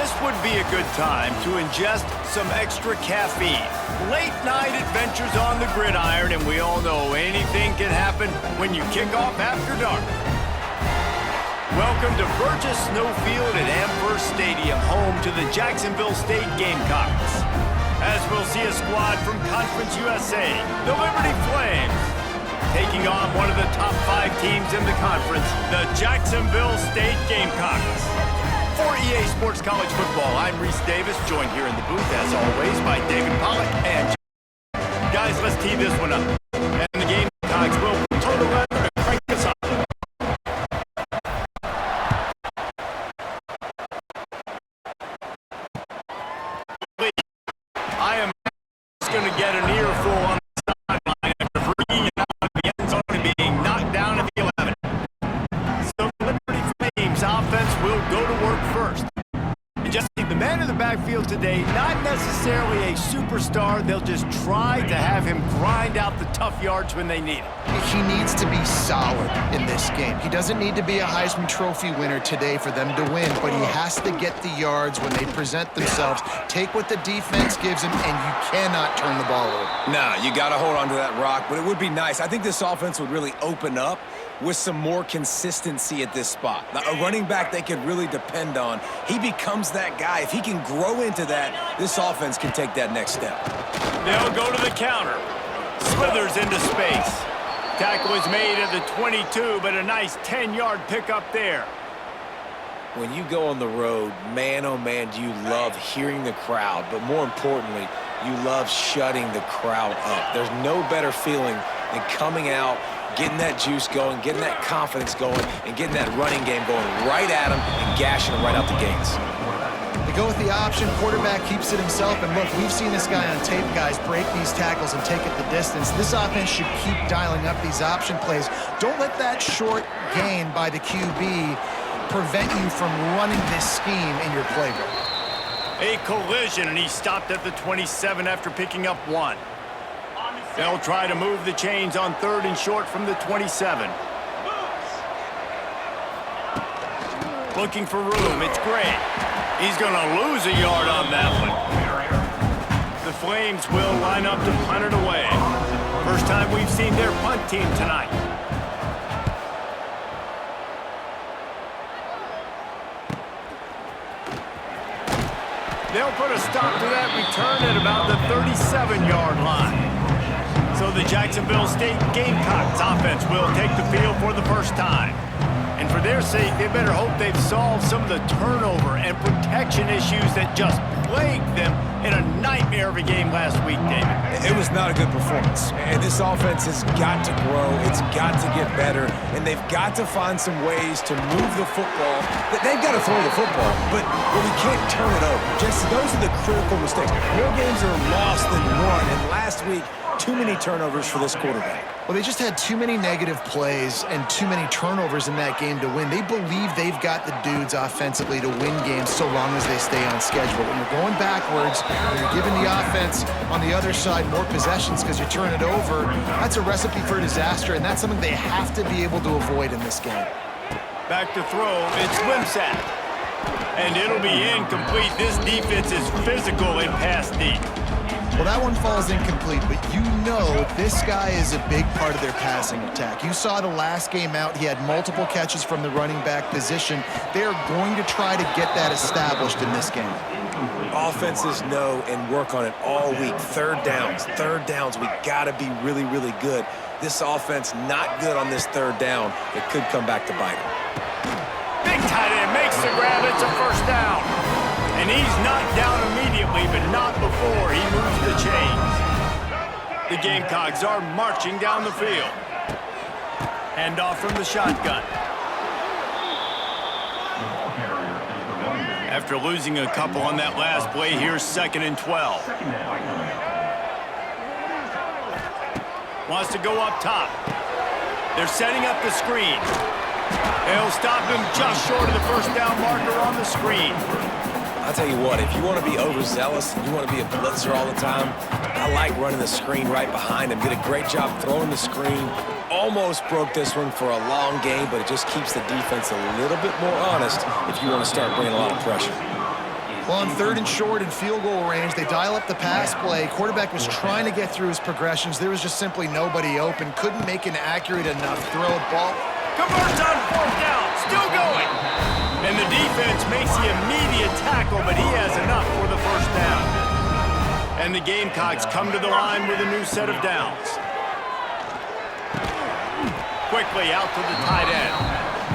This would be a good time to ingest some extra caffeine. Late night adventures on the gridiron, and we all know anything can happen when you kick off after dark. Welcome to Burgess Snowfield at Amherst Stadium, home to the Jacksonville State Gamecocks. As we'll see a squad from Conference USA, the Liberty Flames, taking on one of the top 5 teams in the conference, the Jacksonville State Gamecocks. For EA Sports College Football, I'm Reese Davis, joined here in the booth, as always, by David Pollack and guys, let's tee this one up. And the Gamecocks will toe the weather and crank us up. I am just going to get an earful on the sideline after bringing it out of the end zone and being knocked down at the 11. So Liberty Flames offense will go to work first. And just the man in the backfield today, not necessarily a superstar. They'll just try to have him grind out the tough yards when they need it. He needs to be solid in this game. He doesn't need to be a Heisman Trophy winner today for them to win, but he has to get the yards when they present themselves, take what the defense gives him, and you cannot turn the ball over. Nah, you got to hold on to that rock, but it would be nice. I think this offense would really open up with some more consistency at this spot. Now, a running back they could really depend on. He becomes that guy. If he can grow into that, this offense can take that next step. They'll go to the counter. Slithers into space. Tackle is made at the 22, but a nice 10-yard pickup there. When you go on the road, man, oh man, do you love hearing the crowd, but more importantly, you love shutting the crowd up. There's no better feeling than coming out, getting that juice going, getting that confidence going, and getting that running game going right at them and gashing them right out the gates. They go with the option, quarterback keeps it himself, and look, we've seen this guy on tape, guys, break these tackles and take it the distance. This offense should keep dialing up these option plays. Don't let that short gain by the QB prevent you from running this scheme in your playbook. A collision, and he stopped at the 27 after picking up 1. They'll try to move the chains on 3rd and short from the 27. Looking for room, it's Gray. He's going to lose a yard on that one. The Flames will line up to punt it away. First time we've seen their punt team tonight. They'll put a stop to that return at about the 37-yard line. So the Jacksonville State Gamecocks offense will take the field for the first time. And for their sake, they better hope they've solved some of the turnover and protection issues that just plagued them in a nightmare of a game last week, David. It was not a good performance. And this offense has got to grow. It's got to get better. And they've got to find some ways to move the football. They've got to throw the football, but we can't turn it over. Just those are the critical mistakes. More games are lost than won. And last week, too many turnovers for this quarterback. Well, they just had too many negative plays and too many turnovers in that game to win. They believe they've got the dudes offensively to win games so long as they stay on schedule. When you're going backwards, when you're giving the offense on the other side more possessions because you turn it over, that's a recipe for disaster, and that's something they have to be able to avoid in this game. Back to throw, it's Wimsatt. And it'll be incomplete. This defense is physical in pass deep. Well, that one falls incomplete, but you know this guy is a big part of their passing attack. You saw the last game out, he had multiple catches from the running back position. They're going to try to get that established in this game. Offenses know and work on it all week. Third downs, we got to be really, really good. This offense not good on this third down. It could come back to bite them. Big tight end makes the grab, it's a first down. And he's knocked down immediately, but not before he moves the chains. The Gamecocks are marching down the field. Handoff from the shotgun. After losing a couple on that last play, here's 2nd and 12. Wants to go up top. They're setting up the screen. They'll stop him just short of the first down marker on the screen. I'll tell you what, if you want to be overzealous and you want to be a blitzer all the time, I like running the screen right behind him. Did a great job throwing the screen. Almost broke this one for a long game, but it just keeps the defense a little bit more honest if you want to start bringing a lot of pressure. Well, on 3rd and short in field goal range, they dial up the pass play. Quarterback was trying to get through his progressions. There was just simply nobody open. Couldn't make an accurate enough throw ball. Converts on 4th down, still going. And the defense makes the immediate tackle, but he has enough for the 1st down. And the Gamecocks come to the line with a new set of downs. Quickly out to the tight end.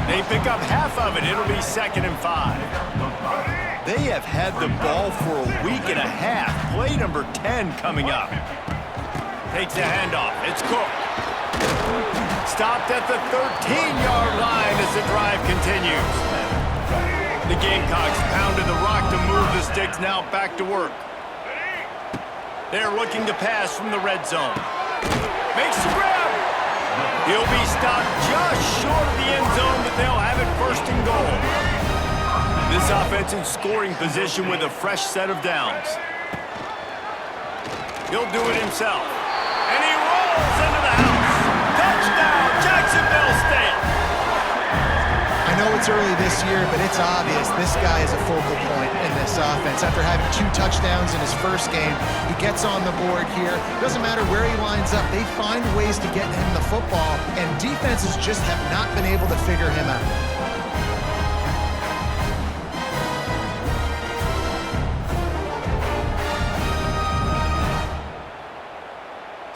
They pick up half of it. It'll be 2nd and 5. They have had the ball for a week and a half. Play number 10 coming up. Takes the handoff. It's Cook. Stopped at the 13-yard line as the drive continues. The Gamecocks pounded the rock to move the sticks, now back to work. They're looking to pass from the red zone. Makes the grab. He'll be stopped just short of the end zone, but they'll have it 1st and goal. This offense in scoring position with a fresh set of downs. He'll do it himself. And he rolls into the house. Touchdown, Jacksonville State. I know it's early this year, but it's obvious this guy is a focal point in this offense. After having 2 touchdowns in his first game, he gets on the board here. Doesn't matter where he lines up, they find ways to get him the football, and defenses just have not been able to figure him out.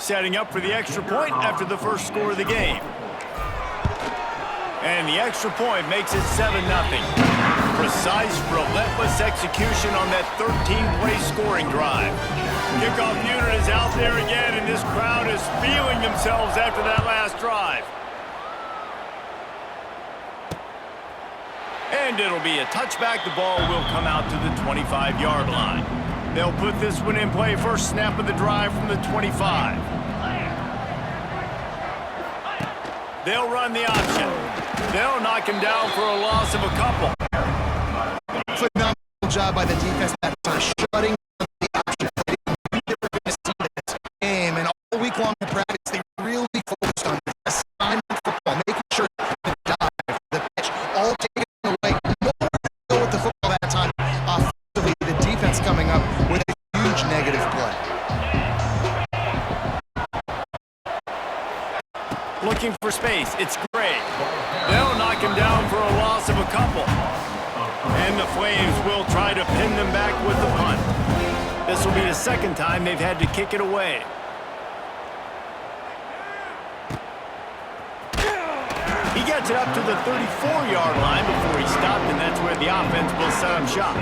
Setting up for the extra point after the first score of the game. And the extra point makes it 7-0. Precise, relentless execution on that 13-play scoring drive. Kickoff unit is out there again, and this crowd is feeling themselves after that last drive. And it'll be a touchback. The ball will come out to the 25-yard line. They'll put this one in play. First snap of the drive from the 25. They'll run the option. They'll knock him down for a loss of a couple. Phenomenal job by the defense that time, shutting down the option. They knew they were going to see this game, and all week long in practice, they really focused on assignment football, making sure the dive, the pitch, all taken away. Nowhere to go with the football that time. Offensively, the defense coming up with a huge negative play. Looking for space. It's Gray. They'll knock him down for a loss of a couple. And the Flames will try to pin them back with the punt. This will be the 2nd time they've had to kick it away. He gets it up to the 34-yard line before he stopped, and that's where the offense will set up shop.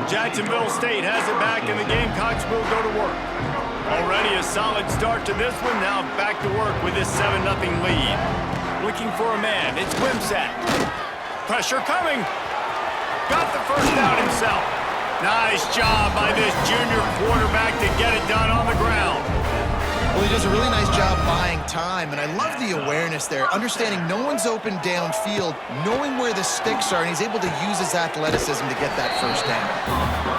Jacksonville State has it back, and the Gamecocks will go to work. Already a solid start to this one. Now back to work with this 7-0 lead. Looking for a man. It's Wimsatt. Pressure coming. Got the 1st down himself. Nice job by this junior quarterback to get it done on the ground. Well, he does a really nice job buying time, and I love the awareness there, understanding no one's open downfield, knowing where the sticks are, and he's able to use his athleticism to get that 1st down.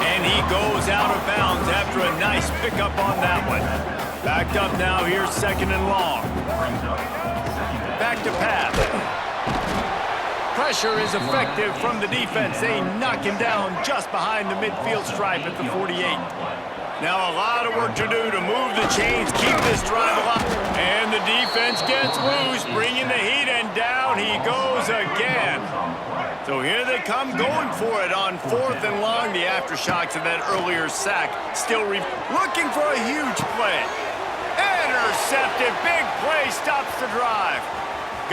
And he goes out of bounds after a nice pickup on that one. Backed up now, here's 2nd and long. Back to pass. Pressure is effective from the defense. They knock him down just behind the midfield stripe at the 48. Now a lot of work to do to move the chains, keep this drive alive. And the defense gets loose, bringing the heat, and down he goes again. So here they come going for it on 4th and long. The aftershocks of that earlier sack still looking for a huge play. Intercepted, big play, stops the drive.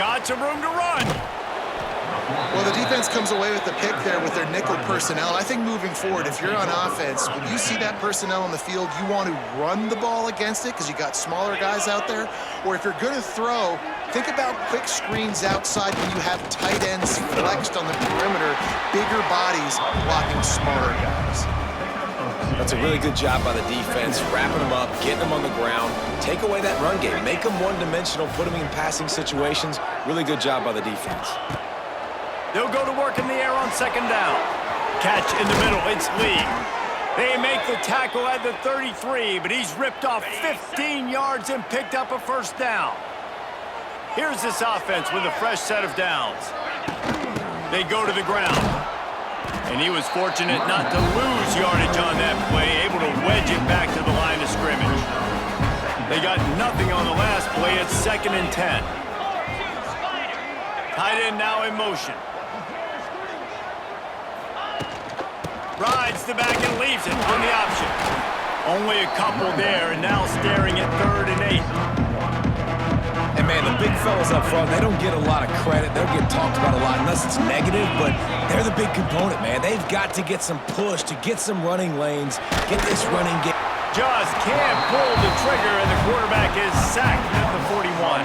Got some room to run. Well, the defense comes away with the pick there with their nickel personnel. I think moving forward, if you're on offense, when you see that personnel on the field, you want to run the ball against it because you got smaller guys out there. Or if you're going to throw, think about quick screens outside when you have tight ends flexed on the perimeter, bigger bodies blocking smaller guys. That's a really good job by the defense, wrapping them up, getting them on the ground, take away that run game, make them one-dimensional, put them in passing situations. Really good job by the defense. They'll go to work in the air on 2nd down. Catch in the middle, it's Lee. They make the tackle at the 33, but he's ripped off 15 yards and picked up a 1st down. Here's this offense with a fresh set of downs. They go to the ground. And he was fortunate not to lose yardage on that play, able to wedge it back to the line of scrimmage. They got nothing on the last play. It's 2nd and 10. Tight end now in motion. Rides the back and leaves it on the option. Only a couple there, and now staring at 3rd and 8. And, man, the big fellas up front, they don't get a lot of credit. They'll get talked about a lot unless it's negative, but they're the big component, man. They've got to get some push to get some running lanes, get this running game. Just can't pull the trigger, and the quarterback is sacked at the 41.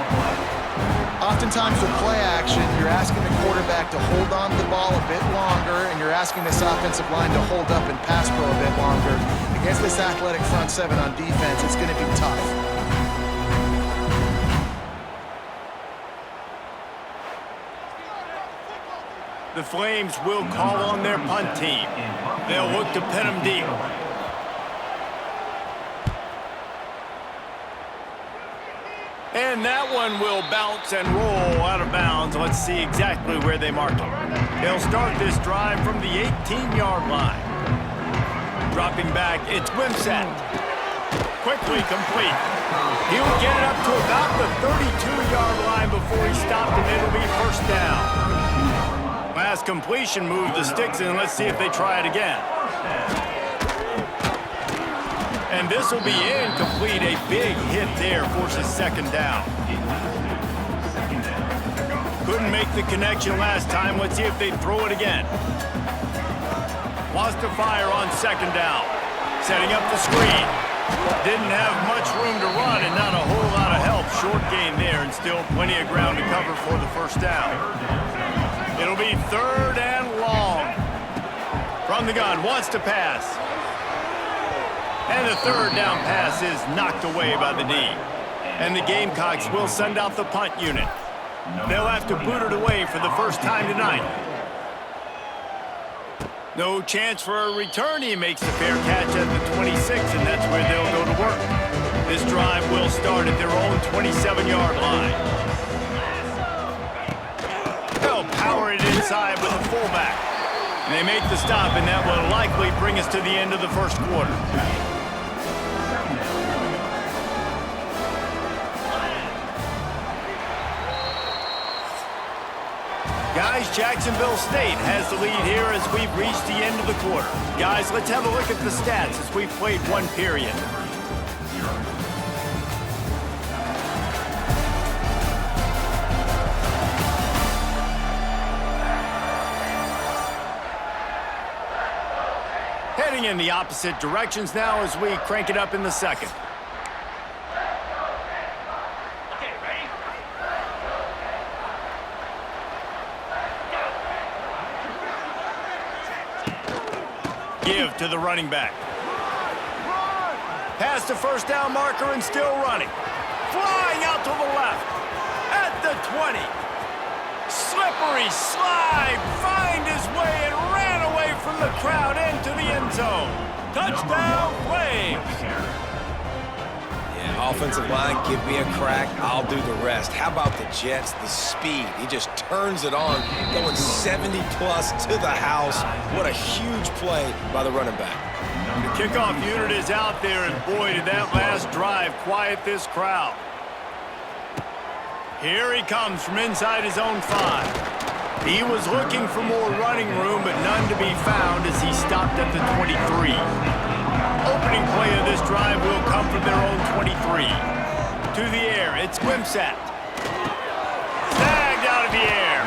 Oftentimes with play action, you're asking the quarterback to hold on to the ball a bit longer, and you're asking this offensive line to hold up and pass pro a bit longer. Against this athletic front seven on defense, it's going to be tough. The Flames will call on their punt team. They'll look to pin them deep. And that one will bounce and roll out of bounds. Let's see exactly where they mark it. They'll start this drive from the 18-yard line. Dropping back, it's Wimsatt. Quickly complete. He'll get it up to about the 32-yard line before he stopped, and it'll be 1st down. Last completion moved the sticks in. Let's see if they try it again. And this will be incomplete. A big hit there forces 2nd down. Couldn't make the connection last time. Let's see if they throw it again. Wants to fire on 2nd down. Setting up the screen. Didn't have much room to run and not a whole lot of help. Short gain there and still plenty of ground to cover for the 1st down. It'll be 3rd and long. From the gun, wants to pass. And the 3rd down pass is knocked away by the knee. And the Gamecocks will send out the punt unit. They'll have to boot it away for the first time tonight. No chance for a return. He makes a fair catch at the 26, and that's where they'll go to work. This drive will start at their own 27-yard line. They'll power it inside with the fullback. And they make the stop, and that will likely bring us to the end of the 1st quarter. Guys, Jacksonville State has the lead here as we've reached the end of the quarter. Guys, let's have a look at the stats as we've played 1 period. Heading in the opposite directions now as we crank it up in the 2nd. Give to the running back. Past the 1st down marker and still running. Flying out to the left. At the 20. Slippery slide. Find his way and ran away from the crowd into the end zone. Touchdown, Flames. Yeah, offensive line, give me a crack. I'll do the rest. How about the Jets? The speed. He just turns it on, going 70-plus to the house. What a huge play by the running back. The kickoff unit is out there, and boy, did that last drive quiet this crowd. Here he comes from inside his own 5. He was looking for more running room, but none to be found as he stopped at the 23. Opening play of this drive will come from their own 23. To the air, it's Wimsatt. Snagged out of the air.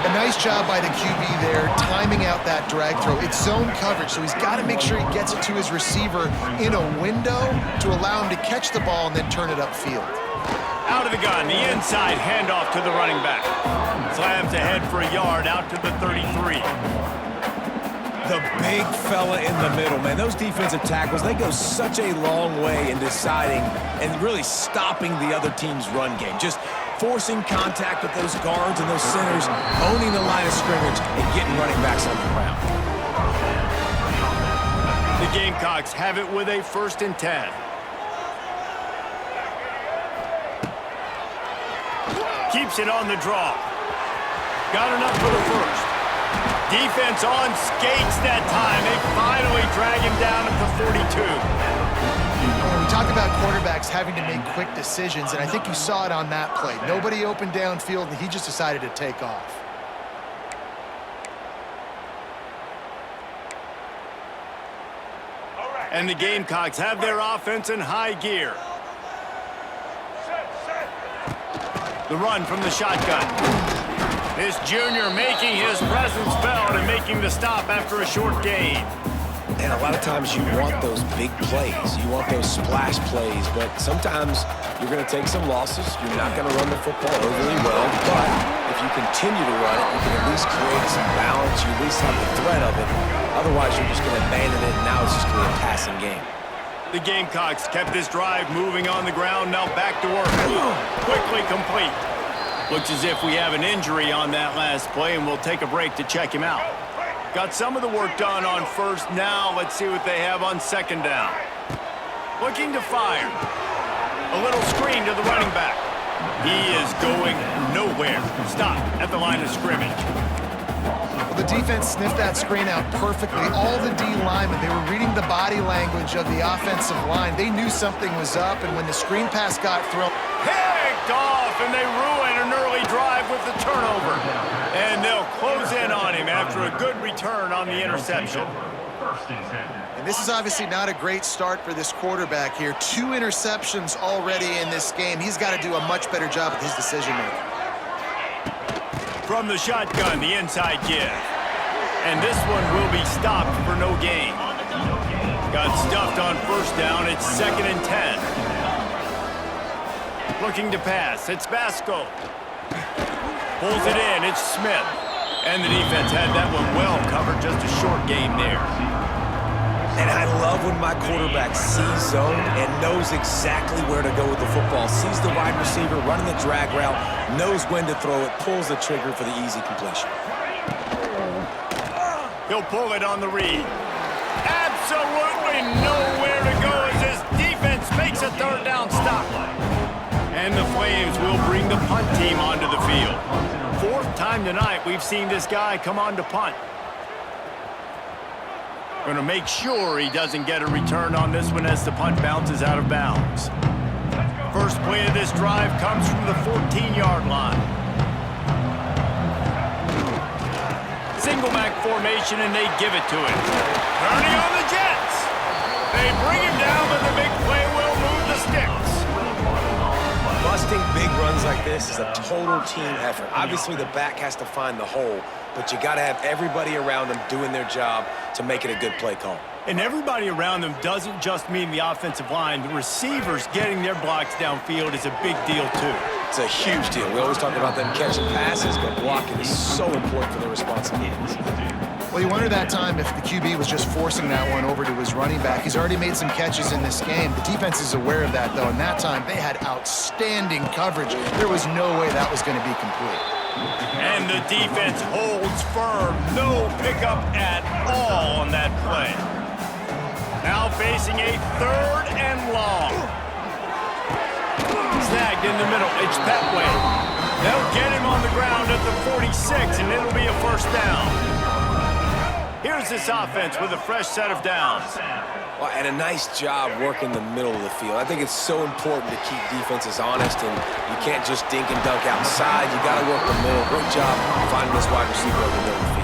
A nice job by the QB there, timing out that drag throw. It's zone coverage, so he's got to make sure he gets it to his receiver in a window to allow him to catch the ball and then turn it upfield. Out of the gun, the inside handoff to the running back. Slams ahead for a yard out to the 33. The big fella in the middle, man. Those defensive tackles, they go such a long way in deciding and really stopping the other team's run game. Just forcing contact with those guards and those centers, owning the line of scrimmage, and getting running backs on the ground. The Gamecocks have it with a 1st and 10. Keeps it on the draw. Got enough for the 1st. Defense on skates that time. They finally drag him down at the 42. We talk about quarterbacks having to make quick decisions, and I think you saw it on that play. Nobody opened downfield, and he just decided to take off. And the Gamecocks have their offense in high gear. The run from the shotgun. This junior making his presence felt and making the stop after a short gain. And a lot of times you want those big plays. You want those splash plays, but sometimes you're going to take some losses. You're not going to run the football overly well, but if you continue to run it, you can at least create some balance. You at least have the threat of it. Otherwise, you're just going to abandon it, and now it's just going to be a passing game. The Gamecocks kept this drive moving on the ground, now back to work. Quickly complete. Looks as if we have an injury on that last play, and we'll take a break to check him out. Got some of the work done on first. Now let's see what they have on second down. Looking to fire. A little screen to the running back. He is going nowhere. Stop at the line of scrimmage. Well, the defense sniffed that screen out perfectly. All the D linemen, they were reading the body language of the offensive line. They knew something was up, and when the screen pass got thrown... Picked off, and they ruin an early drive with the turnover. And they'll close in on him after a good return on the interception. And this is obviously not a great start for this quarterback here. 2 interceptions already in this game. He's got to do a much better job with his decision-making. From the shotgun, the inside give. And this one will be stopped for no gain. Got stuffed on first down. It's 2nd and 10. Looking to pass. It's Basco. Pulls it in. It's Smith. And the defense had that one well covered. Just a short game there. And I love when my quarterback sees zone and knows exactly where to go with the football. Sees the wide receiver running the drag route, knows when to throw it, pulls the trigger for the easy completion. He'll pull it on the read. Absolutely nowhere to go as his defense makes a third down stop. And the Flames will bring the punt team onto the field. 4th time tonight we've seen this guy come on to punt. Going to make sure he doesn't get a return on this one as the punt bounces out of bounds. First play of this drive comes from the 14-yard line. Single back formation, and they give it to him. Turning on the Jets. They bring him down, but the big play will move the sticks. Busting big runs like this is a total team effort. Obviously, the back has to find the hole, but you got to have everybody around them doing their job to make it a good play call. And everybody around them doesn't just mean the offensive line. The receivers getting their blocks downfield is a big deal, too. It's a huge deal. We always talk about them catching passes, but blocking is so important for their responsibilities. Well, you wonder that time if the QB was just forcing that one over to his running back. He's already made some catches in this game. The defense is aware of that, though, and that time they had outstanding coverage. There was no way that was going to be complete. And the defense holds firm. No pickup at all on that play. Now facing a 3rd and long. Snagged in the middle. It's Petway. They'll get him on the ground at the 46, and it'll be a first down. Here's this offense with a fresh set of downs. Well, and a nice job working the middle of the field. I think it's so important to keep defenses honest, and you can't just dink and dunk outside. You got to work the middle. Great job finding this wide receiver over the middle of the field.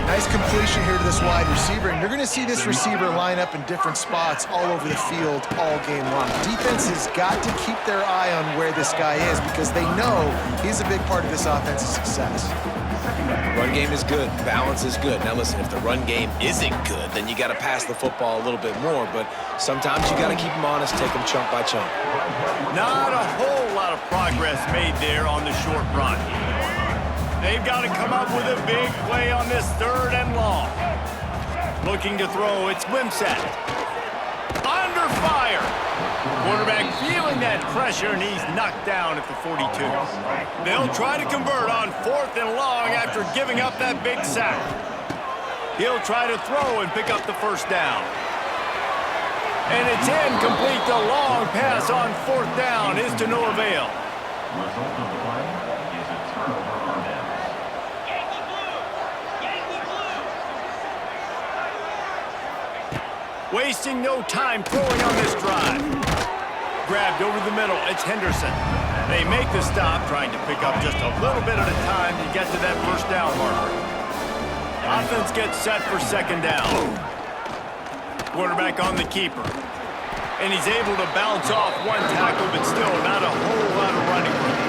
Nice completion here to this wide receiver, and you're going to see this receiver line up in different spots all over the field all game long. Defense has got to keep their eye on where this guy is because they know he's a big part of this offense's success. Run game is good. Balance is good. Now listen, if the run game isn't good, then you got to pass the football a little bit more, but sometimes you got to keep them honest, take them chunk by chunk. Not a whole lot of progress made there on the short run. They've got to come up with a big play on this 3rd and long. Looking to throw, it's Wimsatt. Under fire. Quarterback feeling that pressure, and he's knocked down at the 42. They'll try to convert on 4th and long after giving up that big sack. He'll try to throw and pick up the first down. And it's incomplete. The long pass on 4th down is to no avail. Wasting no time throwing on this drive. Grabbed over the middle, it's Henderson. They make the stop, trying to pick up just a little bit at a time to get to that first down marker. Offense gets set for second down. Quarterback on the keeper. And he's able to bounce off one tackle, but still not a whole lot of running room.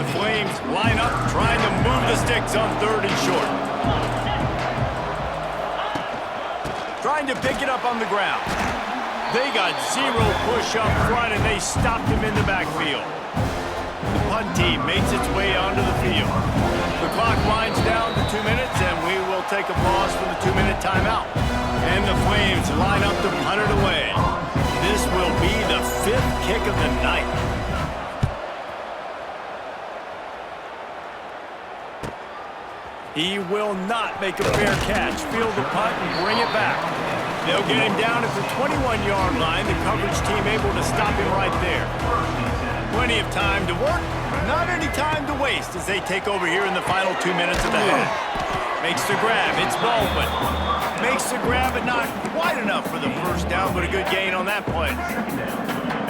The Flames line up, trying to move the sticks on 3rd and short. Trying to pick it up on the ground. They got 0 push up front, and they stopped him in the backfield. The punt team makes its way onto the field. The clock winds down to 2 minutes, and we will take a pause for the 2-minute timeout. And the Flames line up to punt it away. This will be the 5th kick of the night. He will not make a fair catch. Field the punt and bring it back. They'll get him down at the 21-yard line. The coverage team able to stop him right there. Plenty of time to work. Not any time to waste as they take over here in the final 2 minutes of the half. Makes the grab. It's Baldwin. Makes the grab, but not quite enough for the first down, but a good gain on that play.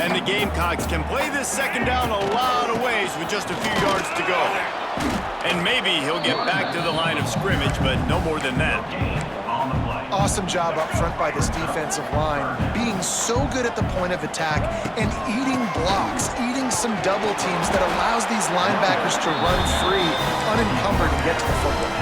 And the Gamecocks can play this second down a lot of ways with just a few yards to go. And maybe he'll get back to the line of scrimmage, but no more than that. Awesome job up front by this defensive line, being so good at the point of attack and eating blocks, eating some double teams that allows these linebackers to run free, unencumbered, and get to the football.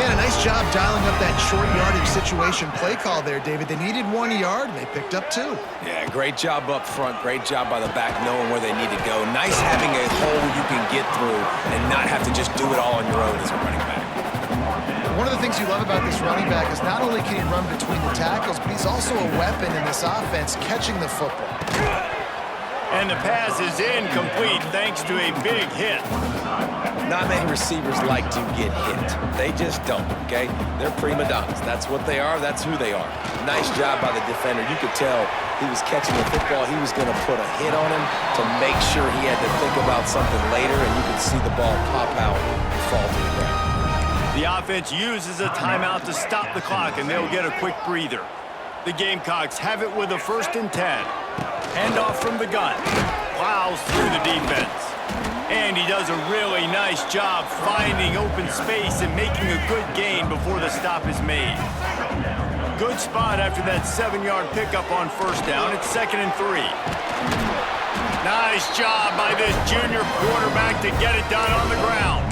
Yeah, a nice job dialing up that short yardage situation play call there, David. They needed 1 yard, and they picked up 2. Yeah, great job up front. Great job by the back knowing where they need to go. Nice having a hole you can get through and not have to just do it all on your own as a running back. One of the things you love about this running back is not only can he run between the tackles, but he's also a weapon in this offense catching the football. And the pass is incomplete thanks to a big hit. Not many receivers like to get hit. They just don't, okay? They're prima donnas. That's what they are. That's who they are. Nice job by the defender. You could tell he was catching the football. He was going to put a hit on him to make sure he had to think about something later, and you could see the ball pop out and fall to the ground. The offense uses a timeout to stop the clock, and they'll get a quick breather. The Gamecocks have it with a 1st and 10. Handoff from the gun. Plows through the defense. And he does a really nice job finding open space and making a good gain before the stop is made. Good spot after that 7-yard pickup on 1st down. It's 2nd and 3. Nice job by this junior quarterback to get it done on the ground.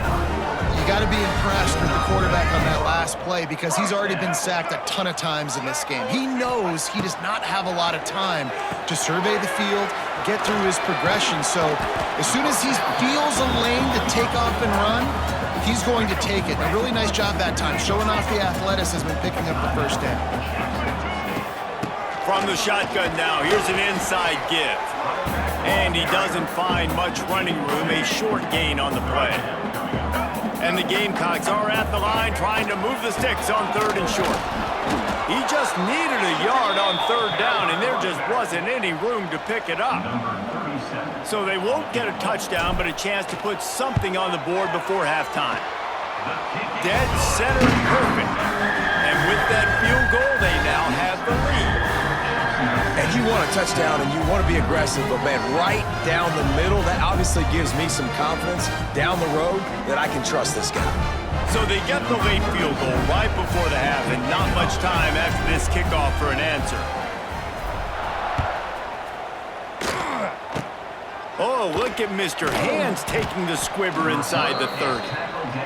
Got to be impressed with the quarterback on that last play because he's already been sacked a ton of times in this game. He knows he does not have a lot of time to survey the field, get through his progression. So as soon as he feels a lane to take off and run, he's going to take it. A really nice job that time, showing off the athleticism and picking up the first down. From the shotgun now, here's an inside give. And he doesn't find much running room, a short gain on the play. And the Gamecocks are at the line trying to move the sticks on 3rd and short. He just needed a yard on 3rd down, and there just wasn't any room to pick it up. So they won't get a touchdown, but a chance to put something on the board before halftime. Dead center perfect. And with that field goal, they now have the lead. And you want a touchdown and you want to be aggressive, but man, right down the middle, that obviously gives me some confidence down the road that I can trust this guy. So they get the late field goal right before the half and not much time after this kickoff for an answer. Oh, look at Mr. Hands taking the squibber inside the 30.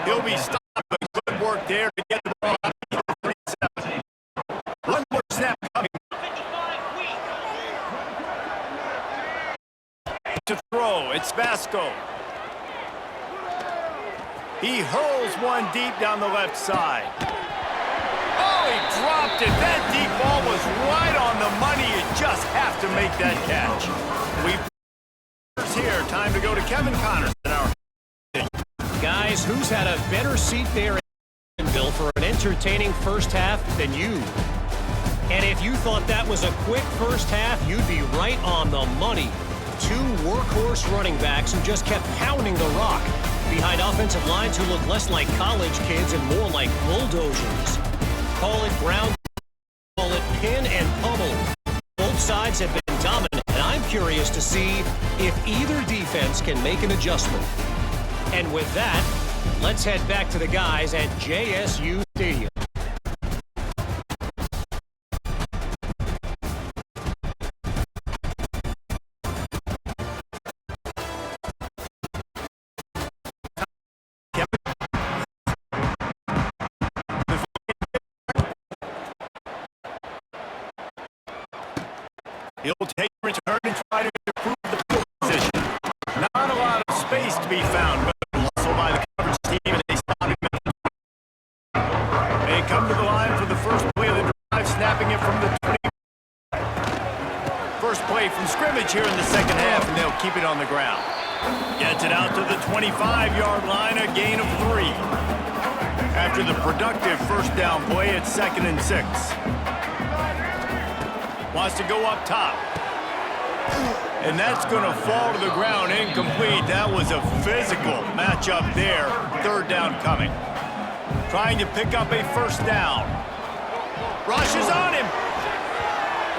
He'll be stopped, but good work there to get the ball out of the 37. One more snap coming. To throw, it's Vasco. He hurls one deep down the left side. Oh, he dropped it. That deep ball was right on the money. You just have to make that catch. We've here. Time to go to Kevin Connors. Guys, who's had a better seat there in Bill for an entertaining first half than you? And if you thought that was a quick first half, you'd be right on the money. 2 workhorse running backs who just kept pounding the rock behind offensive lines who look less like college kids and more like bulldozers. Call it ground, call it pin and pummeled. Both sides have been dominant, and I'm curious to see if either defense can make an adjustment. And with that, let's head back to the guys at JSU Stadium. He'll take a return and try to improve the field position. Not a lot of space to be found, but also by the coverage team, and they stop him. They come to the line for the first play of the drive, snapping it from the 20. First play from scrimmage here in the second half, and they'll keep it on the ground. Gets it out to the 25-yard line, a gain of 3. After the productive first down play, it's 2nd and 6. Wants to go up top. And that's going to fall to the ground, incomplete. That was a physical matchup there. 3rd down coming. Trying to pick up a first down. Rushes on him.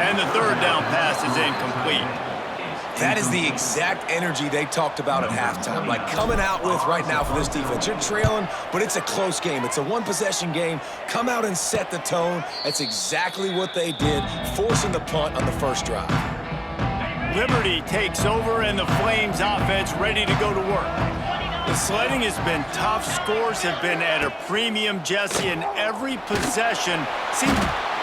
And the 3rd down pass is incomplete. That is the exact energy they talked about at halftime. Like coming out with right now for this defense. You're trailing, but it's a close game. It's a one-possession game. Come out and set the tone. That's exactly what they did, forcing the punt on the first drive. Liberty takes over, and the Flames offense ready to go to work. The sledding has been tough. Scores have been at a premium, Jesse, in every possession. See,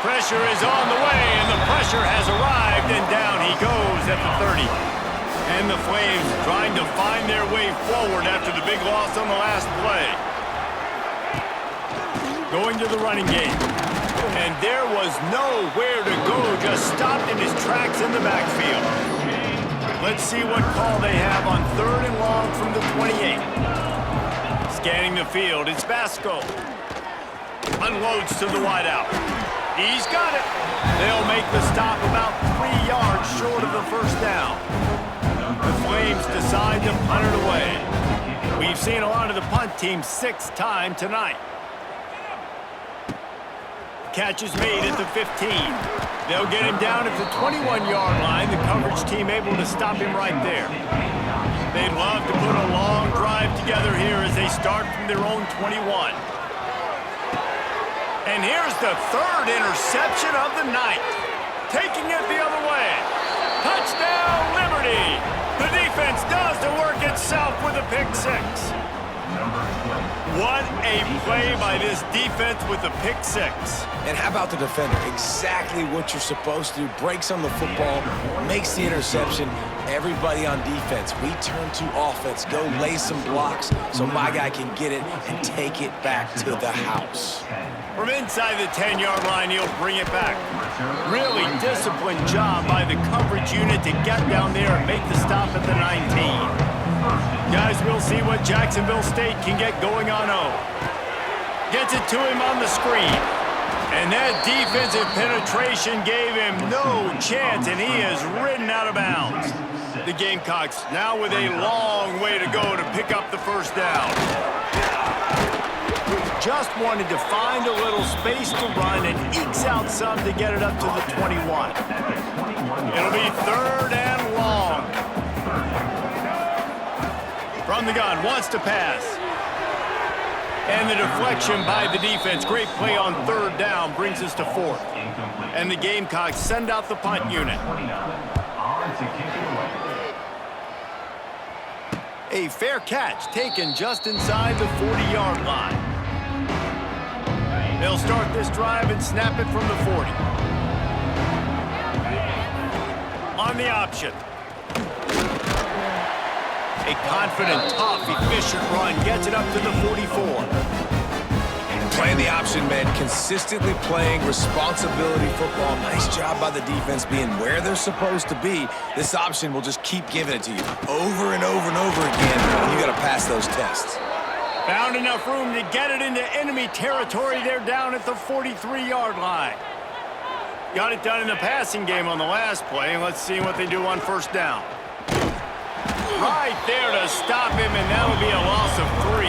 pressure is on the way, and the pressure has arrived, and down he goes at the 30. And the Flames trying to find their way forward after the big loss on the last play. Going to the running game. And there was nowhere to go, just stopped in his tracks in the backfield. Let's see what call they have on 3rd and long from the 28. Scanning the field, it's Vasco. Unloads to the wideout. He's got it. They'll make the stop about 3 yards short of the first down. The Flames decide to punt it away. We've seen a lot of the punt team 6 times tonight. Catch is made at the 15. They'll get him down at the 21-yard line. The coverage team able to stop him right there. They'd love to put a long drive together here as they start from their own 21. And here's the 3rd interception of the night. Taking it the other way. Touchdown, Liberty. The defense does the work itself with a pick 6. What a play by this defense with the pick 6. And how about the defender? Exactly what you're supposed to do. Breaks on the football, makes the interception. Everybody on defense, we turn to offense. Go lay some blocks so my guy can get it and take it back to the house. From inside the 10-yard line, he'll bring it back. Really disciplined job by the coverage unit to get down there and make the stop at the 19. Guys, we'll see what Jacksonville State can get going on 0. Gets it to him on the screen. And that defensive penetration gave him no chance, and he is ridden out of bounds. The Gamecocks now with a long way to go to pick up the first down. Just wanted to find a little space to run and ekes out some to get it up to the 21. It'll be 3rd and long. From the gun, wants to pass. And the deflection by the defense. Great play on 3rd down brings us to 4th. And the Gamecocks send out the punt unit. A fair catch taken just inside the 40-yard line. They'll start this drive and snap it from the 40. On the option. A confident, tough, efficient run gets it up to the 44. Playing the option, man. Consistently playing responsibility football. Nice job by the defense being where they're supposed to be. This option will just keep giving it to you over and over and over again. You got to pass those tests. Found enough room to get it into enemy territory. They're down at the 43-yard line. Got it done in the passing game on the last play. Let's see what they do on first down. Right there to stop him, and that'll be a loss of 3.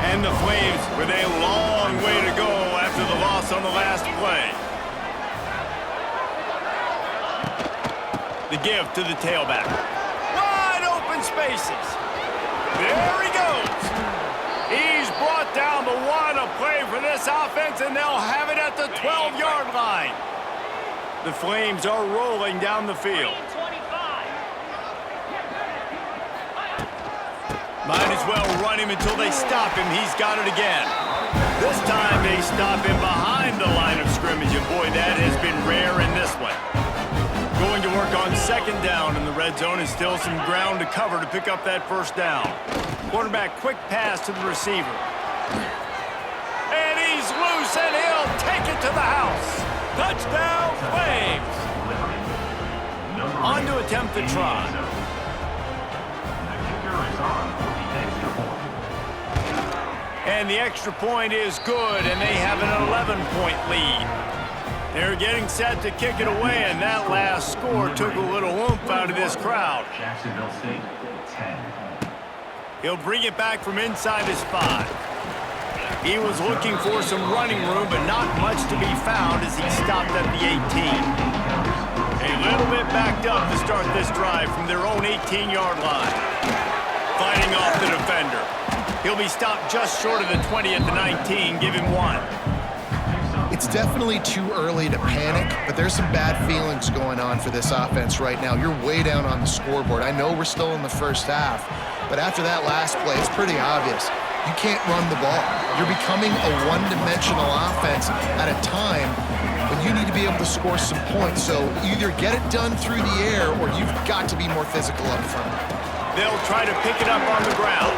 And the Flames with a long way to go after the loss on the last play. The give to the tailback. Wide open spaces. There he goes. He's brought down the one. A play for this offense, and they'll have it at the 12-yard line. The Flames are rolling down the field. Might as well run him until they stop him. He's got it again. This time they stop him behind the line of scrimmage, and boy, that has been rare in this one. Going to work on second down in the red zone, and still some ground to cover to pick up that first down. Quarterback, quick pass to the receiver. And he's loose, and he'll take it to the house. Touchdown, Flames. On to attempt the try. And the extra point is good, and they have an 11-point lead. They're getting set to kick it away, and that last score took a little oomph out of this crowd. Jacksonville State, 10. He'll bring it back from inside his 5. He was looking for some running room, but not much to be found as he stopped at the 18. A little bit backed up to start this drive from their own 18-yard line. Fighting off the defender. He'll be stopped just short of the 20 at the 19. Give him 1. It's definitely too early to panic, but there's some bad feelings going on for this offense right now. You're way down on the scoreboard. I know we're still in the first half, but after that last play, it's pretty obvious. You can't run the ball. You're becoming a one-dimensional offense at a time when you need to be able to score some points. So either get it done through the air or you've got to be more physical up front. They'll try to pick it up on the ground.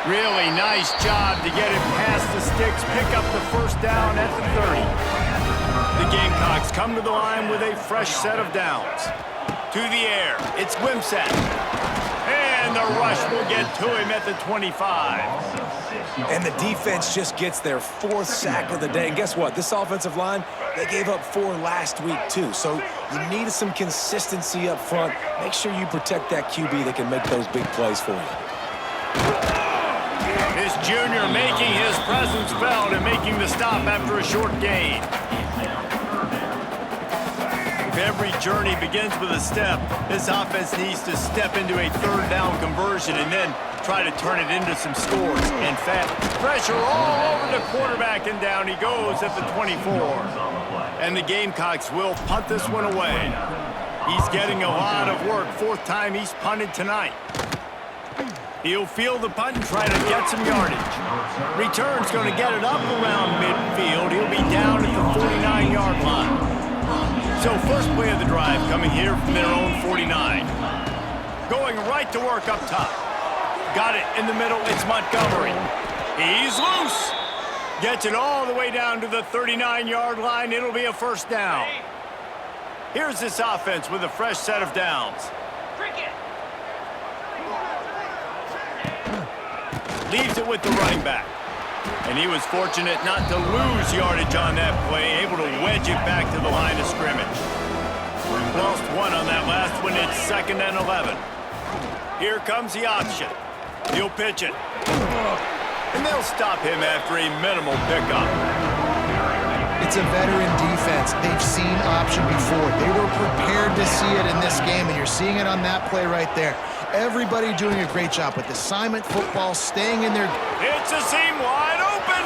Really nice job to get it past the sticks, pick up the first down at the 30. The Gamecocks come to the line with a fresh set of downs. To the air, it's Wimsatt. And the rush will get to him at the 25. And the defense just gets their 4th sack of the day. And guess what? This offensive line, they gave up 4 last week too. So you need some consistency up front. Make sure you protect that QB that can make those big plays for you. This junior making his presence felt and making the stop after a short gain. If every journey begins with a step, this offense needs to step into a third down conversion and then try to turn it into some scores. In fact, pressure all over the quarterback, and down he goes at the 24. And the Gamecocks will punt this one away. He's getting a lot of work. 4th time he's punted tonight. He'll field the punt and try to get some yardage. Return's going to get it up around midfield. He'll be down at the 49-yard line. So first play of the drive coming here from their own 49. Going right to work up top. Got it in the middle. It's Montgomery. He's loose. Gets it all the way down to the 39-yard line. It'll be a first down. Here's this offense with a fresh set of downs. Leaves it with the running back. And he was fortunate not to lose yardage on that play, able to wedge it back to the line of scrimmage. Lost 1 on that last one. It's 2nd and 11. Here comes the option. He'll pitch it. And they'll stop him after a minimal pickup. It's a veteran defense. They've seen option before. They were prepared to see it in this game, and you're seeing it on that play right there. Everybody doing a great job with assignment football, staying in their... It's a seam wide open.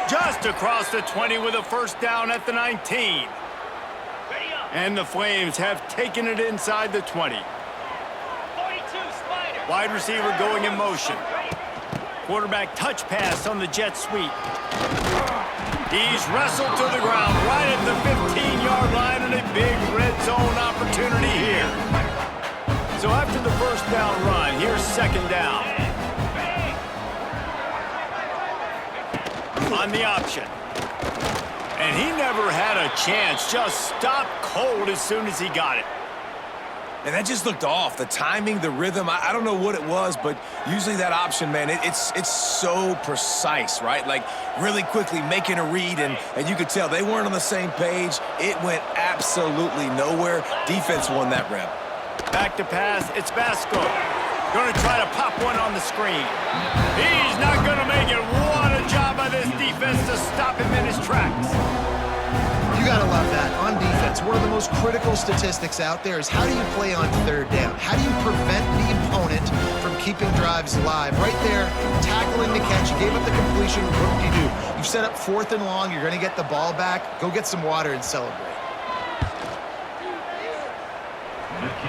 Just across the 20 with a first down at the 19. And the Flames have taken it inside the 20. Wide receiver going in motion. Quarterback touch pass on the jet sweep. He's wrestled to the ground right at the 15-yard line, and a big red zone opportunity here. So after the first down run, here's second down. On the option. And he never had a chance. Just stopped cold as soon as he got it. And that just looked off. The timing, the rhythm, I don't know what it was, but usually that option, man, it's so precise, right? Like really quickly making a read, and you could tell they weren't on the same page. It went absolutely nowhere. Defense won that rep. Back to pass, it's Basco. Going to try to pop one on the screen. He's not going to make it. What a job by this defense to stop him in his tracks. You gotta love that. On defense, one of the most critical statistics out there is how do you play on third down? How do you prevent the opponent from keeping drives alive? Right there, tackling the catch. You gave up the completion. What do? You've set up 4th and long. You're going to get the ball back. Go get some water and celebrate.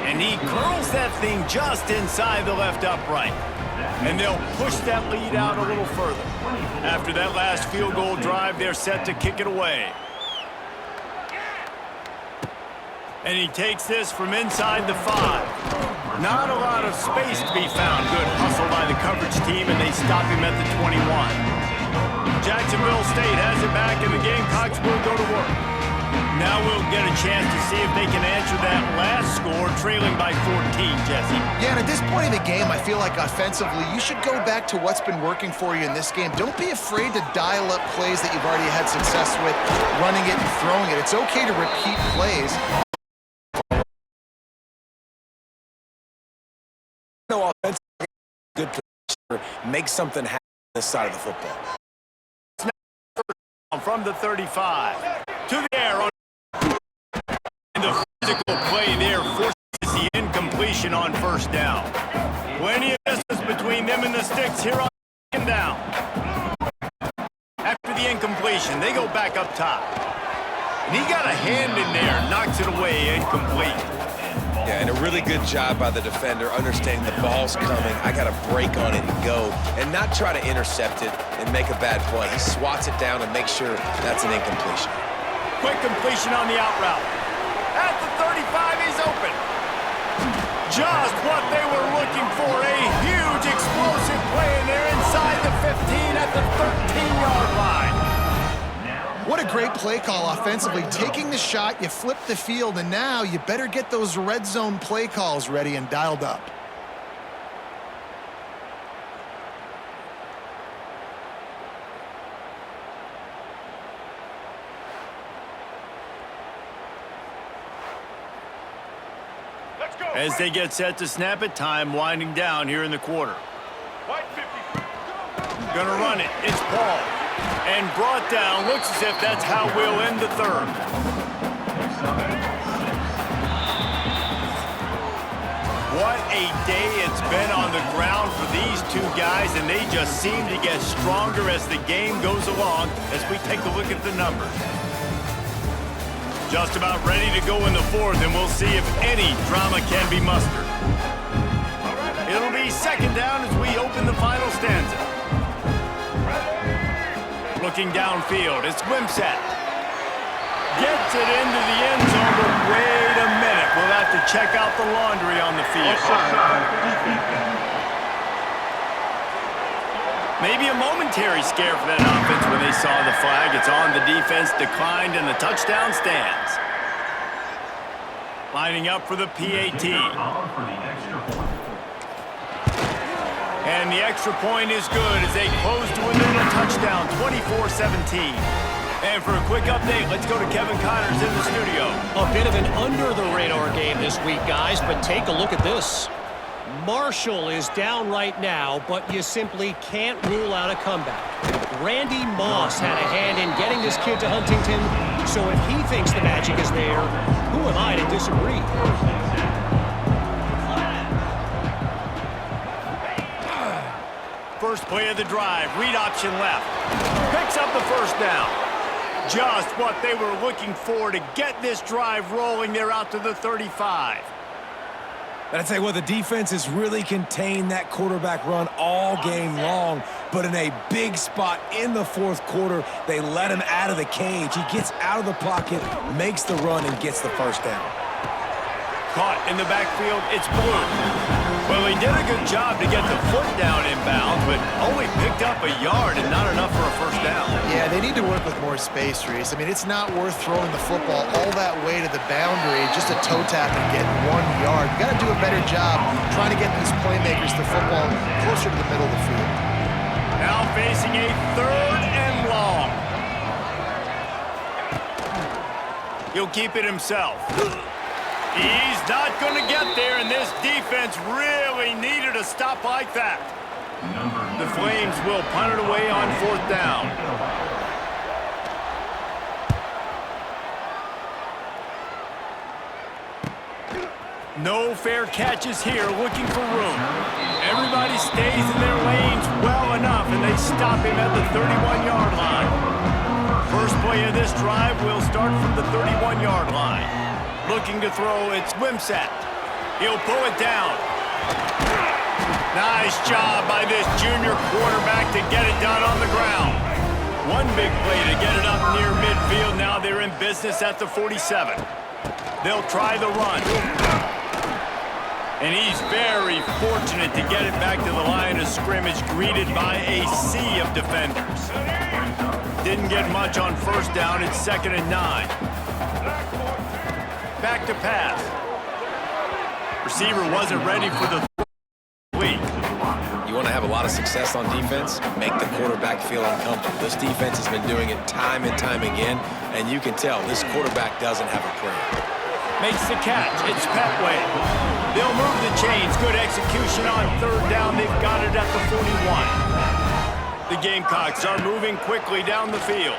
And he curls that thing just inside the left upright. And they'll push that lead out a little further. After that last field goal drive, they're set to kick it away. And he takes this from inside the 5. Not a lot of space to be found. Good hustle by the coverage team, and they stop him at the 21. Jacksonville State has it back, and the Gamecocks will go to work. Now we'll get a chance to see if they can answer that last score, trailing by 14, Jesse. Yeah, and at this point in the game, I feel like offensively, you should go back to what's been working for you in this game. Don't be afraid to dial up plays that you've already had success with, running it and throwing it. It's okay to repeat plays. No offense, good pressure, make something happen on this side of the football. From the 35 to the air on the physical play there forces the incompletion on first down. Plenty of distance between them and the sticks here on second down. After the incompletion, they go back up top. And he got a hand in there, knocks it away, incomplete. Yeah, and a really good job by the defender, understanding the ball's coming. I got to break on it and go, and not try to intercept it and make a bad play. He swats it down and makes sure that's an incompletion. Quick completion on the out route. At the 35, he's open. Just what they were looking for. A huge explosive play in there inside the 15 at the 13-yard line. What a great play call offensively. Taking the shot, you flip the field, and now you better get those red zone play calls ready and dialed up. As they get set to snap it, time winding down here in the quarter. Gonna run it. It's Paul. And brought down. Looks as if that's how we'll end the third. What a day it's been on the ground for these two guys, and they just seem to get stronger as the game goes along as we take a look at the numbers. Just about ready to go in the fourth, and we'll see if any drama can be mustered. It'll be second down as we open the final stanza. Looking downfield, it's Wimsatt. Gets it into the end zone, but wait a minute. We'll have to check out the laundry on the field. Maybe a momentary scare for that offense when they saw the flag. It's on, the defense declined, and the touchdown stands. Lining up for the PAT. And the extra point is good as they close to within a touchdown, 24-17. And for a quick update, let's go to Kevin Connors in the studio. A bit of an under-the-radar game this week, guys, but take a look at this. Marshall is down right now, but you simply can't rule out a comeback. Randy Moss had a hand in getting this kid to Huntington, so if he thinks the magic is there, who am I to disagree? First play of the drive, read option left. Picks up the first down. Just what they were looking for to get this drive rolling. They're out to the 35. But I tell you what, the defense has really contained that quarterback run all game long. But in a big spot in the fourth quarter, they let him out of the cage. He gets out of the pocket, makes the run, and gets the first down. Caught in the backfield, it's Blue. Well, he did a good job to get the foot down inbound, but only picked up a yard and not enough for a first down. Yeah, they need to work with more space, Reese. I mean, it's not worth throwing the football all that way to the boundary, just a toe tap and get 1 yard. You got to do a better job trying to get these playmakers the football closer to the middle of the field. Now facing a third and long. He'll keep it himself. He's not going to get there, and this defense really needed a stop like that. The Flames will punt it away on fourth down. No fair catches here, looking for room. Everybody stays in their lanes well enough, and they stop him at the 31-yard line. First play of this drive will start from the 31-yard line. Looking to throw, it's Wimsatt. He'll pull it down. Nice job by this junior quarterback to get it done on the ground. One big play to get it up near midfield. Now they're in business at the 47. They'll try the run. And he's very fortunate to get it back to the line of scrimmage, greeted by a sea of defenders. Didn't get much on first down. It's 2nd and 9. Back to pass. Receiver wasn't ready for the lead. You want to have a lot of success on defense? Make the quarterback feel uncomfortable. This defense has been doing it time and time again, and you can tell this quarterback doesn't have a prayer. Makes the catch. It's Petway. They'll move the chains. Good execution on 3rd down. They've got it at the 41. The Gamecocks are moving quickly down the field.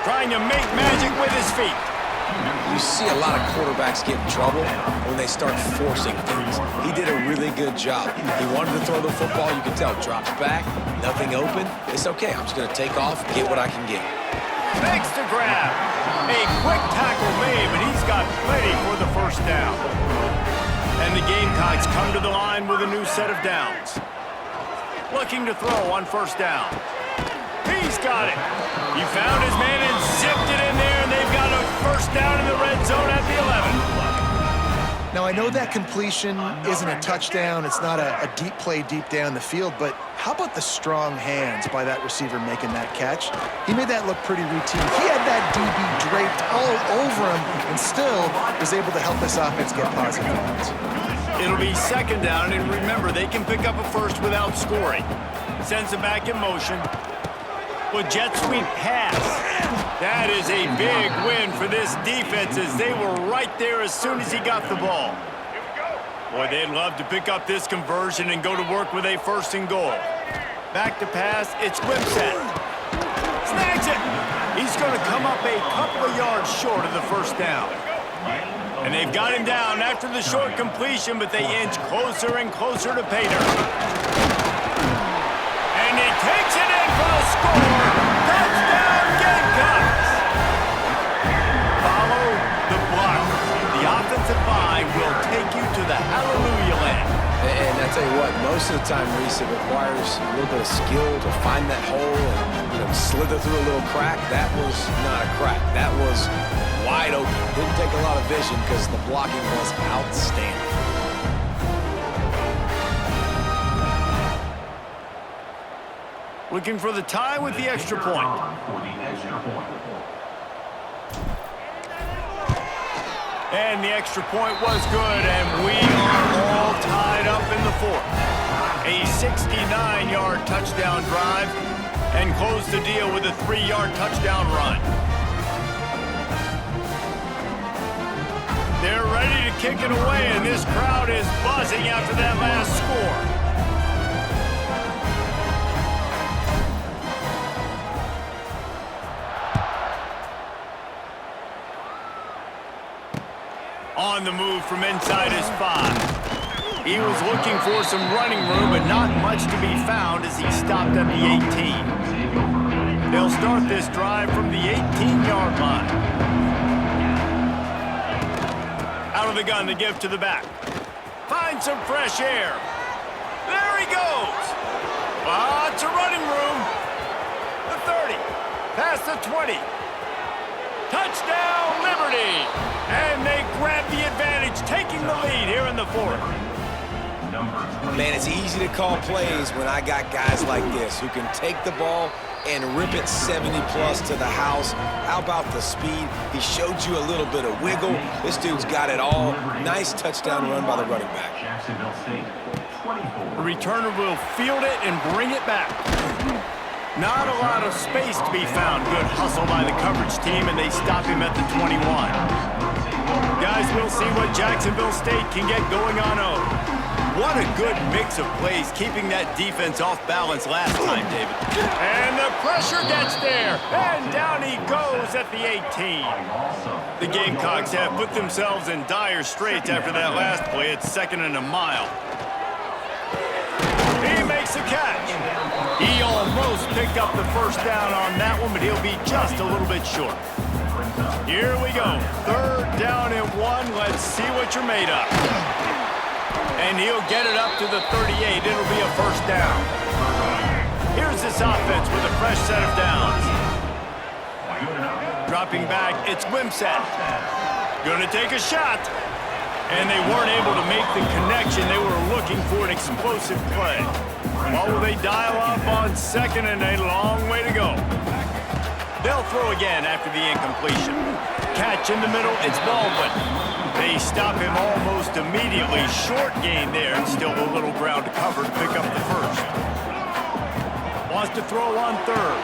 Trying to make magic with his feet. You see a lot of quarterbacks get in trouble when they start forcing things. He did a really good job. He wanted to throw the football. You can tell. Drops back. Nothing open. It's okay. I'm just going to take off, get what I can get. Makes the grab. A quick tackle made, but he's got plenty for the first down. And the Gamecocks come to the line with a new set of downs. Looking to throw on 1st down. He's got it. He found his man and zipped it in there, and they've got a 1st down in the red zone at the 11. Now, I know that completion isn't a touchdown. It's not a deep play deep down the field, but how about the strong hands by that receiver making that catch? He made that look pretty routine. He had that DB draped all over him and still was able to help this offense get positive yards. It'll be 2nd down, and remember, they can pick up a first without scoring. Sends him back in motion. With jet sweep pass. That is a big win for this defense as they were right there as soon as he got the ball. Boy, they'd love to pick up this conversion and go to work with a 1st and goal. Back to pass, it's Wimsatt. Snags it. He's going to come up a couple of yards short of the 1st down. And they've got him down after the short completion, but they inch closer and closer to pay dirt. And he takes it in for a score. Touchdown, Gamecocks. Follow the block. The offensive line will take you to the hallelujah land. And I tell you what, most of the time, Reese, it requires a little bit of skill to find that hole and slither through a little crack. That was not a crack. That was wide open. Didn't take a lot of vision because the blocking was outstanding. Looking for the tie with the extra point. And the extra point was good, and we are all tied up in the 4th. A 69-yard touchdown drive, and close the deal with a 3-yard touchdown run. They're ready to kick it away, and this crowd is buzzing after that last score. On the move from inside his 5. He was looking for some running room, but not much to be found as he stopped at the 18. They'll start this drive from the 18-yard line. Out of the gun, the give to the back. Find some fresh air. There he goes. Lots of running room. The 30. Past the 20. Touchdown, Liberty! And they grab the advantage, taking the lead here in the 4th. Man, it's easy to call plays when I got guys like this who can take the ball and rip it 70-plus to the house. How about the speed? He showed you a little bit of wiggle. This dude's got it all. Nice touchdown run by the running back. The returner will field it and bring it back. Not a lot of space to be found. Good hustle by the coverage team, and they stop him at the 21. Guys, we'll see what Jacksonville State can get going on over. What a good mix of plays, keeping that defense off balance last time, David. And the pressure gets there, and down he goes at the 18. The Gamecocks have put themselves in dire straits after that last play. It's 2nd and a mile. He makes a catch. He almost picked up the first down on that one, but he'll be just a little bit short. Here we go. 3rd down and 1. Let's see what you're made of. And he'll get it up to the 38. It'll be a first down. Here's this offense with a fresh set of downs. Dropping back, it's Wimsatt. Gonna take a shot. And they weren't able to make the connection. They were looking for an explosive play. What will they dial up on 2nd and a long way to go? They'll throw again after the incompletion. Catch in the middle, it's Baldwin. They stop him almost immediately. Short gain there, and still a little ground to cover to pick up the first. Wants to throw on 3rd.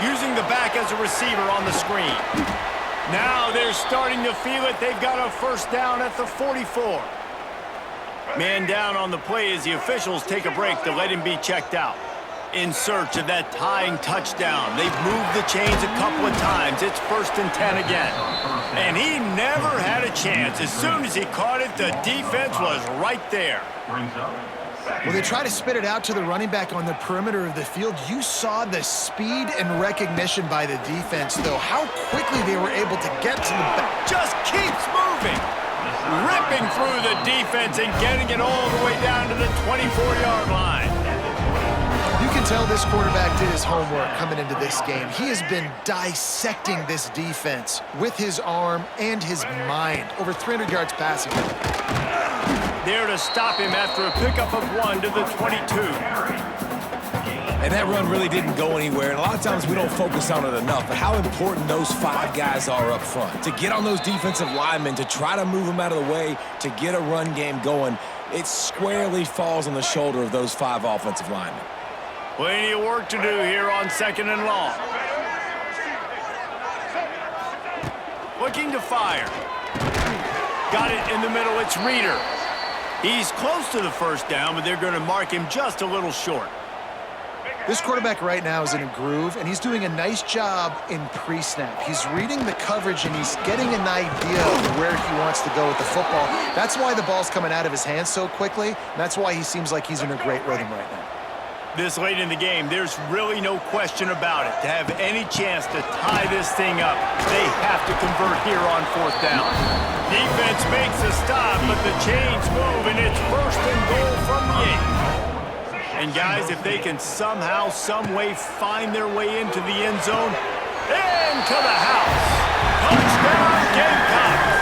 Using the back as a receiver on the screen. Now they're starting to feel it. They've got a first down at the 44. Man down on the play as the officials take a break to let him be checked out. In search of that tying touchdown. They've moved the chains a couple of times. It's 1st and 10 again. And he never had a chance. As soon as he caught it, the defense was right there. Well, they try to spit it out to the running back on the perimeter of the field. You saw the speed and recognition by the defense, though. How quickly they were able to get to the back. Just keeps moving. Ripping through the defense and getting it all the way down to the 24-yard line. You can tell this quarterback did his homework coming into this game. He has been dissecting this defense with his arm and his mind. Over 300 yards passing. There to stop him after a pickup of 1 to the 22. And that run really didn't go anywhere. And a lot of times we don't focus on it enough, but how important those 5 guys are up front. To get on those defensive linemen, to try to move them out of the way, to get a run game going, it squarely falls on the shoulder of those 5 offensive linemen. Plenty of work to do here on 2nd and long. Looking to fire. Got it in the middle, it's Reeder. He's close to the first down, but they're going to mark him just a little short. This quarterback right now is in a groove, and he's doing a nice job in pre-snap. He's reading the coverage, and he's getting an idea of where he wants to go with the football. That's why the ball's coming out of his hands so quickly, and that's why he seems like he's in a great rhythm right now. This late in the game, there's really no question about it. To have any chance to tie this thing up, they have to convert here on 4th down. Defense makes a stop, but the chains move, and it's 1st and goal from the 8. And guys, if they can somehow, some way find their way into the end zone, into the house. Touchdown, Gamecocks!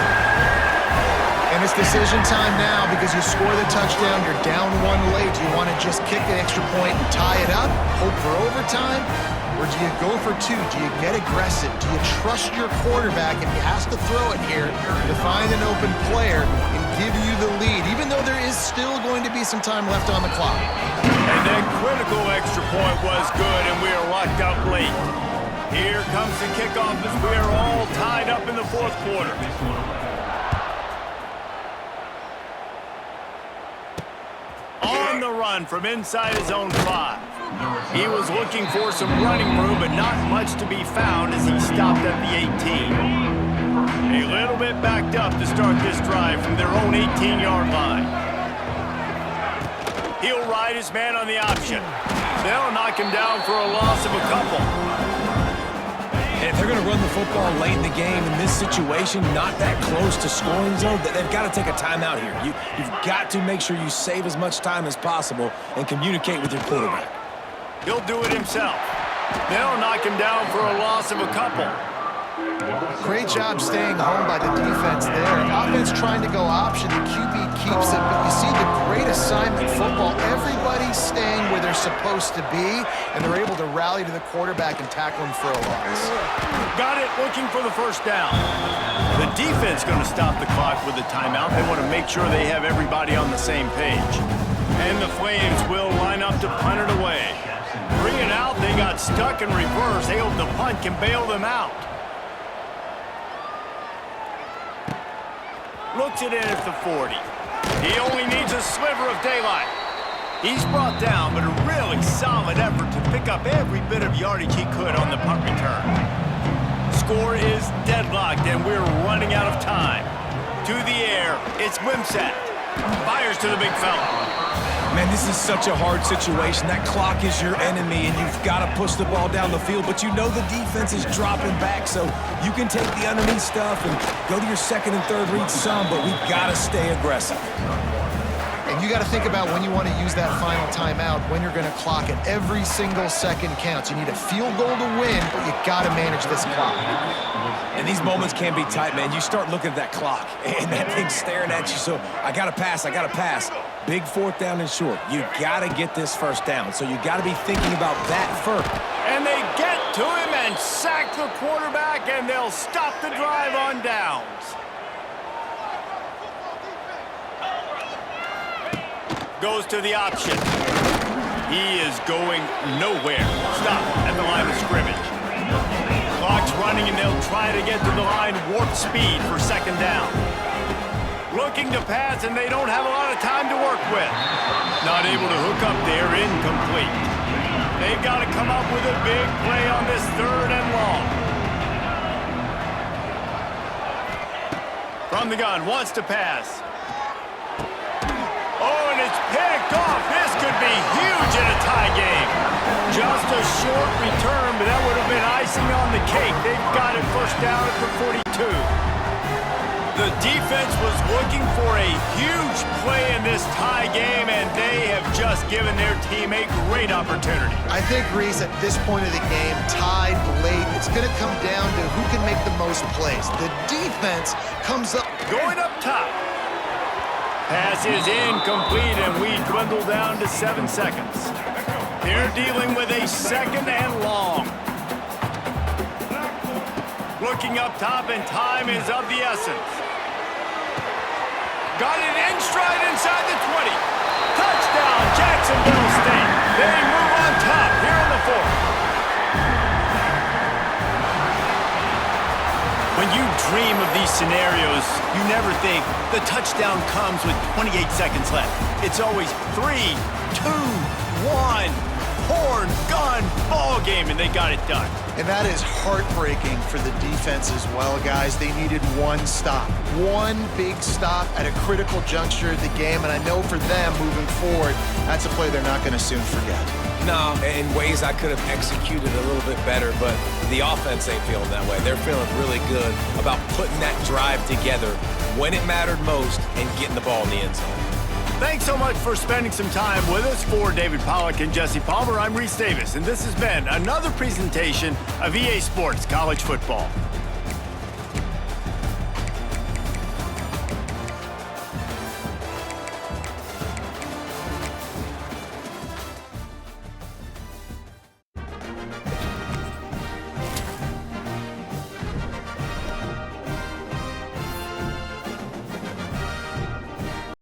And it's decision time now because you score the touchdown, you're down 1 late. Do you want to just kick an extra point and tie it up, hope for overtime? Or do you go for 2? Do you get aggressive? Do you trust your quarterback if he has to throw it here to find an open player and give you the lead, even though there is still going to be some time left on the clock? And that critical extra point was good, and we are locked up late. Here comes the kickoff as we are all tied up in the 4th quarter. On the run from inside his own 5. He was looking for some running room, but not much to be found as he stopped at the 18. A little bit backed up to start this drive from their own 18-yard line. He'll ride his man on the option. They'll knock him down for a loss of a couple. And if they're going to run the football late in the game in this situation, not that close to scoring zone, they've got to take a timeout here. You've got to make sure you save as much time as possible and communicate with your quarterback. He'll do it himself. They'll knock him down for a loss of a couple. Great job staying home by the defense there. Offense trying to go option, the QB keeps it, but you see the great assignment football. Everybody's staying where they're supposed to be, and they're able to rally to the quarterback and tackle him for a loss. Got it, looking for the first down. The defense going to stop the clock with a timeout. They want to make sure they have everybody on the same page. And the Flames will line up to punt it away. 3 and out, they got stuck in reverse. They hope the punt can bail them out. Looks it in at the 40. He only needs a sliver of daylight. He's brought down, but a really solid effort to pick up every bit of yardage he could on the punt return. Score is deadlocked, and we're running out of time. To the air, it's Wimsatt. Fires to the big fella. Man, this is such a hard situation. That clock is your enemy, and you've got to push the ball down the field, but you know the defense is dropping back, so you can take the underneath stuff and go to your second and third read some, but we've got to stay aggressive. And you got to think about when you want to use that final timeout, when you're going to clock it. Every single second counts. You need a field goal to win, but you got to manage this clock. And these moments can be tight, man. You start looking at that clock, and that thing's staring at you, so I got to pass, I got to pass. Big fourth down and short. You got to get this first down, so you got to be thinking about that first. And they get to him and sack the quarterback, and they'll stop the drive on downs. Goes to the option. He is going nowhere. Stop at the line of scrimmage. Clock's running, and they'll try to get to the line warp speed for second down. Looking to pass, and they don't have a lot of time to work with. Not able to hook up there, incomplete. They've got to come up with a big play on this third and long. From the gun, wants to pass. Oh, and it's picked off. This could be huge in a tie game. Just a short return, but that would have been icing on the cake. They've got it first down at the 42. The defense was looking for a huge play in this tie game, and they have just given their team a great opportunity. I think, Reese, at this point of the game, tied late, it's going to come down to who can make the most plays. The defense comes up. Going up top. Pass is incomplete, and we dwindle down to 7 seconds. They're dealing with a second and long. Looking up top, and time is of the essence. Got it in stride inside the 20. Touchdown, Jacksonville State. They move on top here in the fourth. When you dream of these scenarios, you never think the touchdown comes with 28 seconds left. It's always 3, 2, 1, horn, gun, ball game, and they got it done. And that is heartbreaking for the defense as well, guys. They needed one stop. One big stop at a critical juncture of the game, and I know for them moving forward, that's a play they're not going to soon forget. No, in ways I could have executed a little bit better, but the offense ain't feeling that way. They're feeling really good about putting that drive together when it mattered most and getting the ball in the end zone. Thanks so much for spending some time with us. For David Pollack and Jesse Palmer, I'm Reese Davis, and this has been another presentation of EA Sports College Football.